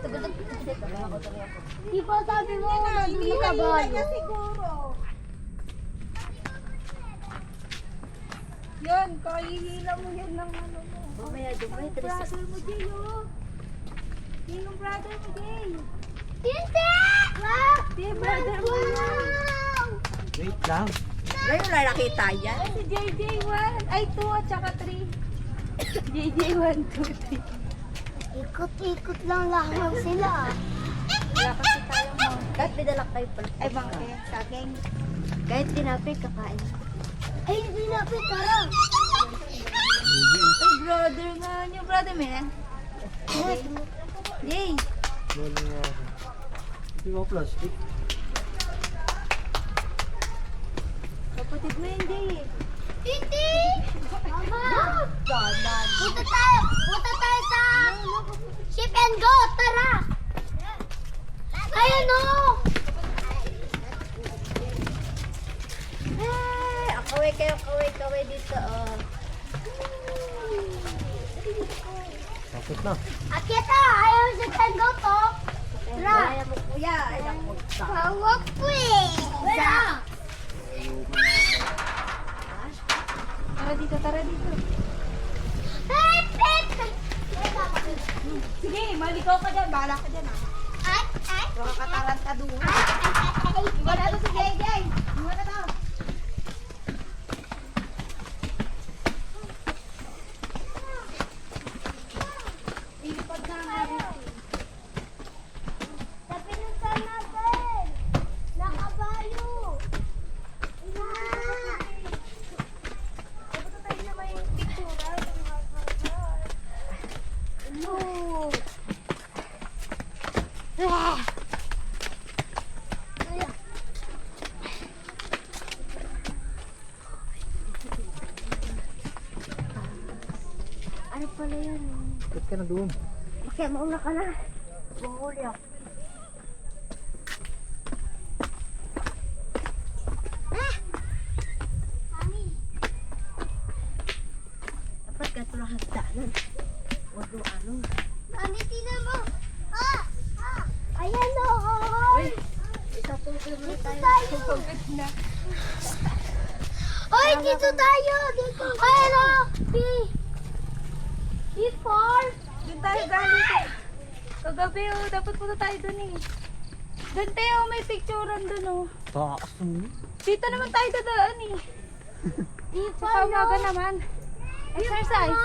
Di ba sabi mo, nandun ka ba? siguro. Yan, kahihila mo yan ng ano mo. Mamaya, dumay, Brother mo, Jay, oh. Yan yung brother mo, Jay. Hindi! Wow! Di, brother mo yan. Wait lang. Ngayon na nakita yan. Si JJ1. Ay, 2 at saka 3. JJ1, 2, 3. Ikot-ikot lang lang sila. Wala kasi tayong mga... Kahit pinalak kayo pala. Ay, bangke. Saging. Kahit tinapay, kakain. Ay, hindi na tara. Ay, brother nga niyo. Brother mo yan? Jay. Wala nga ako. Hindi mo plastic. Kapatid mo yan, Jay. Hindi! Mama! Punta tayo sa Ship and Go! Tara! Ayun o! Kaway kayo, kaway dito. Oh. Bakit na? Akit na! Ayaw Ship and Go to! Tara! Kaya mo kuya. Ayan mo. Hawak po eh! Tara! Tara dito, tara dito. Hey, Pep! Sige, maligaw ka dyan. Bahala ka dyan, ah. Ay! Baka kataranta doon. Ay! Iba na to si JJ. Iba na to. Ilipad na nga rin. Sabi ng natin! Nakabayo! Dapat tayo na may pictura. No! Ano pala yan? Bakit ka na doon? Kaya mauna ka na. Mahuli ako. Dapat ka ito lang hagdanan. Huwag yung ano. Mami, tingnan mo! Ayan o! Itapulog mo Dito tayo. tayo! Oy, dito tayo! Dito! Ayan o! B4! Doon tayo galing. Kagabi, oh. Dapat punta tayo doon, eh. Doon tayo, may picturean doon, oh. Taas mo. Dito naman tayo dadaan, eh. B4 Sa umaga naman. Exercise.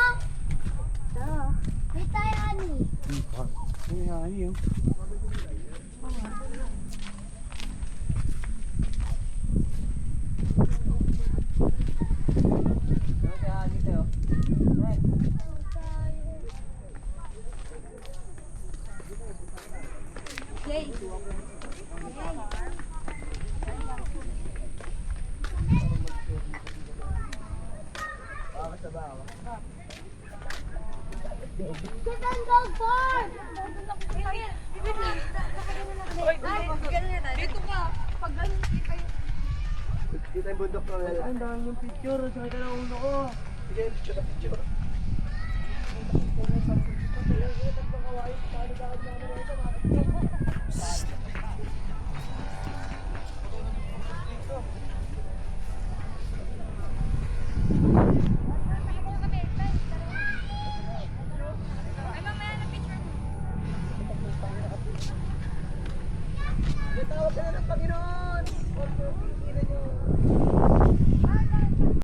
May tayo, Ani. Ano nga yun? Yay. Sit and go forward! Dito ka. Pag ganun, kita yung... Kita yung bundok na wala. Ang dami yung picture. Saan ka na ulo ko? Sige, picture.